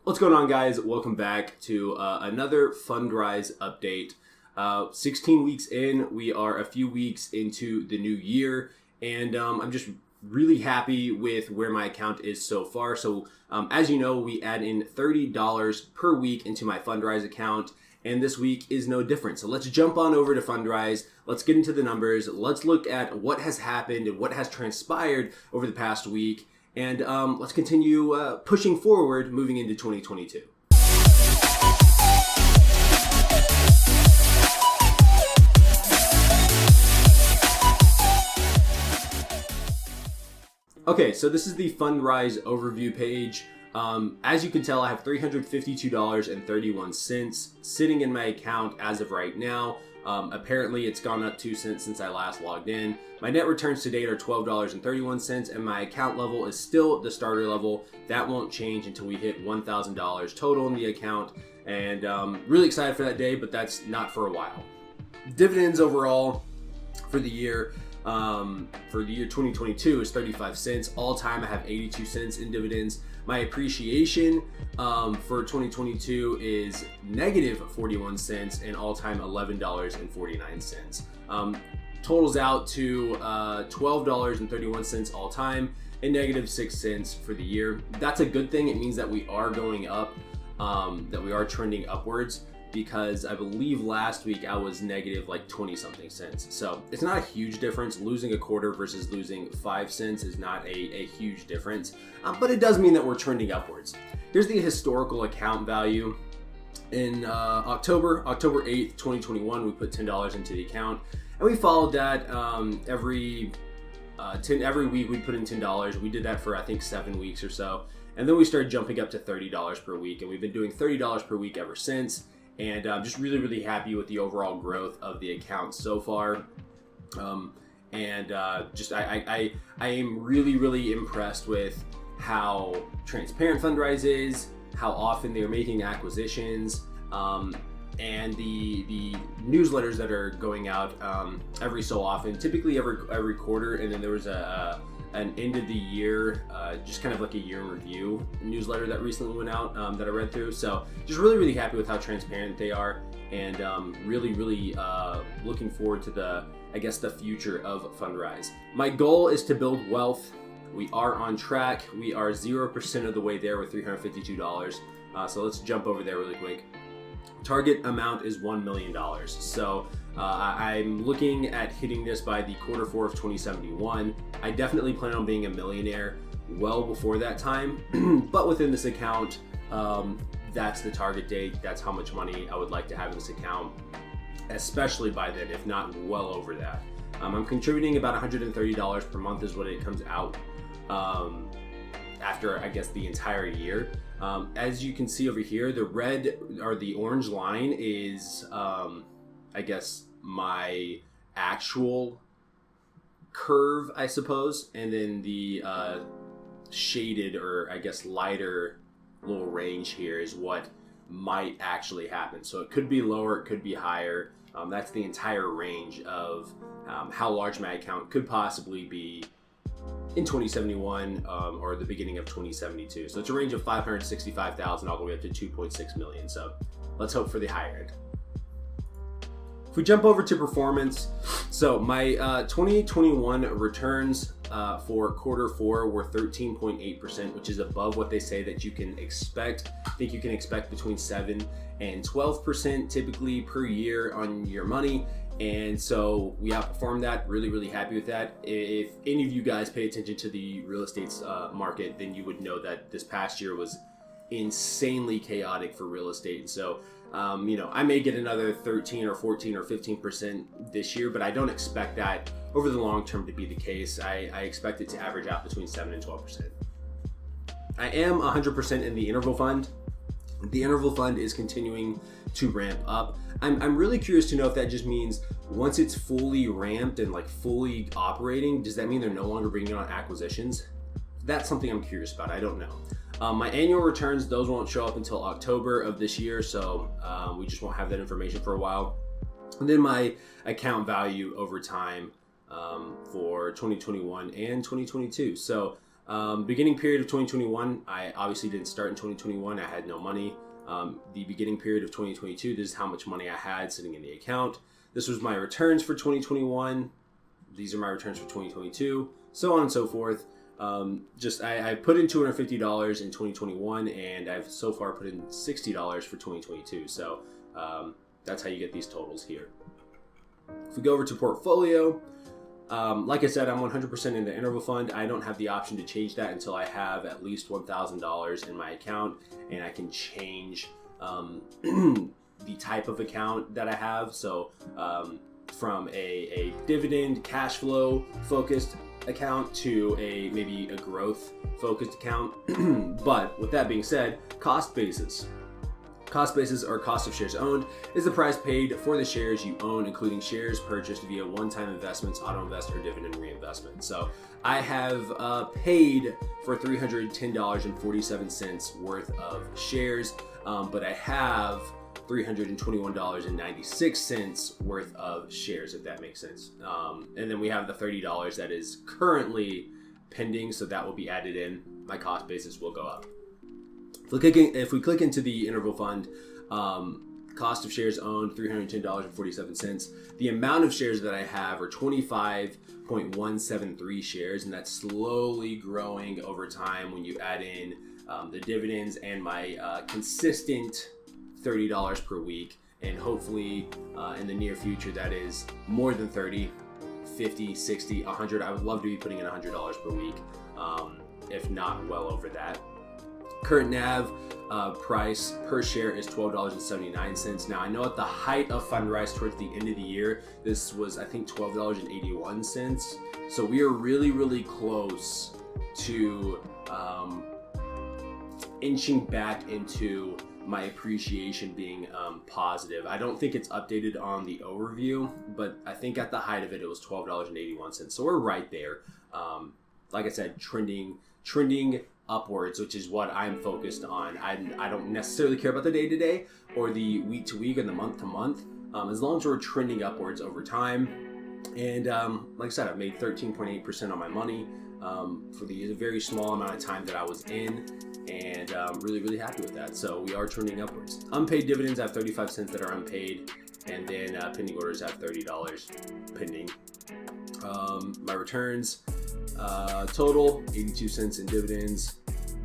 What's going on, guys? Welcome back to another Fundrise update. 16 weeks in, we are a few weeks into the new year, and I'm just really happy with where my account is so far. So as you know, we add in $30 per week into my Fundrise account, and this week is no different. So let's jump on over to Fundrise. Let's get into the numbers. Let's look at what has happened and what has transpired over the past week. And let's continue pushing forward, moving into 2022. Okay, so this is the Fundrise Overview page. As you can tell, I have $352.31 sitting in my account as of right now. Apparently, it's gone up 2 cents since I last logged in. My net returns to date are $12.31, and my account level is still the starter level. That won't change until we hit $1,000 total in the account, and really excited for that day, but that's not for a while. Dividends overall for the year 2022 is 35 cents. All time, I have 82 cents in dividends. My appreciation for 2022 is negative 41 cents, and all-time $11.49. Totals out to $12.31 all-time and negative 6 cents for the year. That's a good thing. It means that we are going up, that we are trending upwards, because I believe last week I was negative like 20 something cents. So it's not a huge difference. Losing a quarter versus losing 5 cents is not a huge difference, but it does mean that we're trending upwards. Here's the historical account value. In October 8th, 2021, we put $10 into the account, and we followed that every week we put in $10. We did that for I think 7 weeks or so. And then we started jumping up to $30 per week, and we've been doing $30 per week ever since. And I'm just really happy with the overall growth of the account so far. I am really impressed with how transparent Fundrise is, how often they're making acquisitions, and the newsletters that are going out every so often, typically every quarter. And then there was an end of the year, just kind of like a year in review newsletter that recently went out that I read through. So just really happy with how transparent they are, and really looking forward to the future of Fundrise. My goal is to build wealth. We are on track. We are 0% of the way there with $352. So let's jump over there really quick. Target amount is $1 million. So I'm looking at hitting this by the quarter 4 of 2071. I definitely plan on being a millionaire well before that time, but within this account, that's the target date. That's how much money I would like to have in this account, especially by then, if not well over that. I'm contributing about $130 per month is what it comes out after, I guess, the entire year. As you can see over here, the red or the orange line is, I guess, my actual curve, I suppose. And then the shaded, or I guess lighter little range here is what might actually happen. So it could be lower, it could be higher. That's the entire range of how large my account could possibly be in 2071 or the beginning of 2072. So it's a range of 565,000 all the way up to 2.6 million. So let's hope for the higher end. If we jump over to performance, so my 2021 returns for quarter 4 were 13.8%, which is above what they say that you can expect. I think you can expect between 7 and 12% typically per year on your money. And so we outperformed that. Really happy with that. If any of you guys pay attention to the real estate market, then you would know that this past year was insanely chaotic for real estate. And so, I may get another 13 or 14 or 15% this year, but I don't expect that over the long term to be the case. I expect it to average out between 7 and 12%. I am 100% in the interval fund. The interval fund is continuing to ramp up. I'm really curious to know if that just means once it's fully ramped and like fully operating, does that mean they're no longer bringing on acquisitions? That's something I'm curious about. I don't know. My annual returns, those won't show up until October of this year, so we just won't have that information for a while. And then my account value over time for 2021 and 2022. So Beginning period of 2021, I obviously didn't start in 2021. I had no money. The beginning period of 2022, this is how much money I had sitting in the account. This was my returns for 2021. These are my returns for 2022, so on and so forth. I put in $250 in 2021, and I've so far put in $60 for 2022. So that's how you get these totals here. If we go over to portfolio, like I said, I'm 100% in the interval fund. I don't have the option to change that until I have at least $1,000 in my account, and I can change the type of account that I have. So from a dividend cash flow focused account to maybe a growth focused account. But with that being said, cost basis. Cost basis, or cost of shares owned, is the price paid for the shares you own, including shares purchased via one-time investments, auto invest, or dividend reinvestment. So I have paid for $310.47 worth of shares, but I have $321.96 worth of shares, if that makes sense. And then we have the $30 that is currently pending, so that will be added in. My cost basis will go up. If we click into the interval fund, cost of shares owned, $310.47. The amount of shares that I have are 25.173 shares, and that's slowly growing over time when you add in the dividends and my consistent $30 per week. And hopefully in the near future, that is more than 30, 50, 60, 100. I would love to be putting in $100 per week, if not well over that. Current NAV price per share is $12.79. Now, I know at the height of Fundrise towards the end of the year, this was, I think, $12.81. So we are really, really close to inching back into my appreciation being positive. I don't think it's updated on the overview, but I think at the height of it, it was $12.81. So we're right there. Like I said, trending upwards, which is what I'm focused on. I don't necessarily care about the day-to-day or the week-to-week or the month-to-month, as long as we're trending upwards over time. And like I said, I've made 13.8% on my money for the very small amount of time that I was in, and really, really happy with that. So we are trending upwards. Unpaid dividends, I have 35 cents that are unpaid, and then pending orders, I have $30 pending. My returns, total 82 cents in dividends,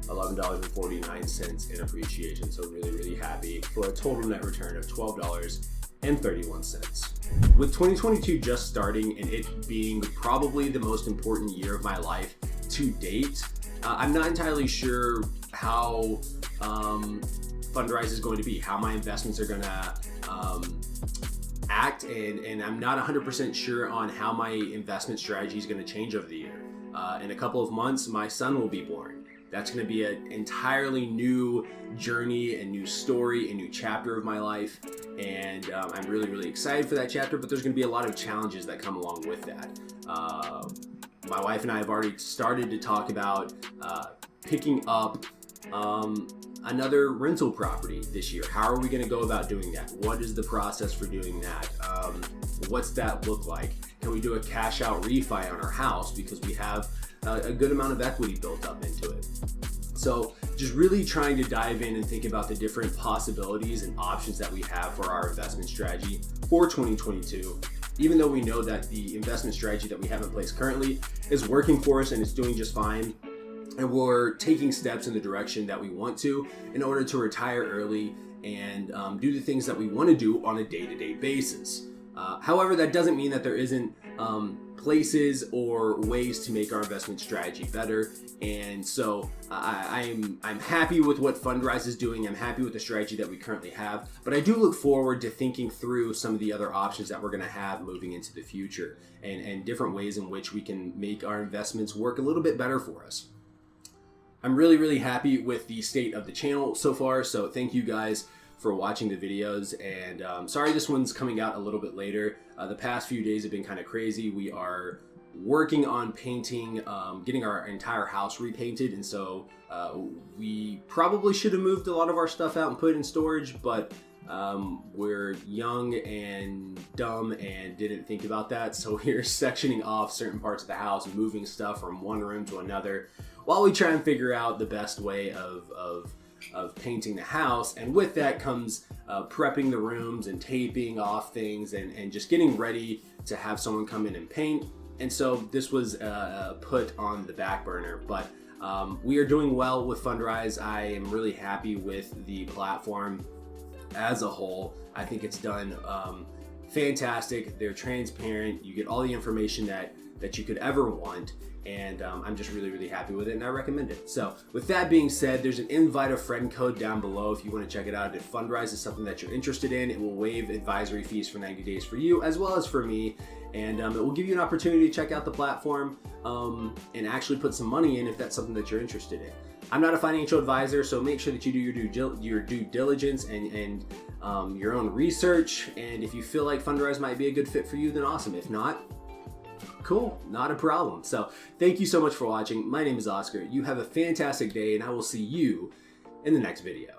$11.49 in appreciation. So really, really happy for a total net return of $12.31. With 2022 just starting and it being probably the most important year of my life to date, I'm not entirely sure how Fundrise is going to be, how my investments are going to act, and I'm not 100% sure on how my investment strategy is going to change over the year. In a couple of months, my son will be born. That's going to be an entirely new journey, a new story, a new chapter of my life, and I'm really, really excited for that chapter, but there's going to be a lot of challenges that come along with that. My wife and I have already started to talk about picking up another rental property this year. How are we going to go about doing that? What is the process for doing that? What's that look like? Can we do a cash out refi on our house because we have a good amount of equity built up into it? So just really trying to dive in and think about the different possibilities and options that we have for our investment strategy for 2022. Even though we know that the investment strategy that we have in place currently is working for us and it's doing just fine, and we're taking steps in the direction that we want to in order to retire early and do the things that we want to do on a day-to-day basis. However, that doesn't mean that there isn't places or ways to make our investment strategy better. And so I'm happy with what Fundrise is doing. I'm happy with the strategy that we currently have, but I do look forward to thinking through some of the other options that we're going to have moving into the future, and different ways in which we can make our investments work a little bit better for us. I'm really, really happy with the state of the channel so far. So thank you guys for watching the videos, and sorry this one's coming out a little bit later. The past few days have been kind of crazy. We are working on painting, getting our entire house repainted, and so we probably should have moved a lot of our stuff out and put it in storage, but we're young and dumb and didn't think about that, so we're sectioning off certain parts of the house and moving stuff from one room to another, while we try and figure out the best way of painting the house. And with that comes prepping the rooms and taping off things and just getting ready to have someone come in and paint. And so this was put on the back burner, but we are doing well with Fundrise. I am really happy with the platform as a whole. I think it's done fantastic. They're transparent. You get all the information that you could ever want. And I'm just really, really happy with it, and I recommend it. So with that being said, there's an invite a friend code down below if you want to check it out. If Fundrise is something that you're interested in, it will waive advisory fees for 90 days for you as well as for me. And it will give you an opportunity to check out the platform and actually put some money in if that's something that you're interested in. I'm not a financial advisor, so make sure that you do your due diligence and your own research. And if you feel like Fundrise might be a good fit for you, then awesome. If not, cool, not a problem. So thank you so much for watching. My name is Oscar. You have a fantastic day, and I will see you in the next video.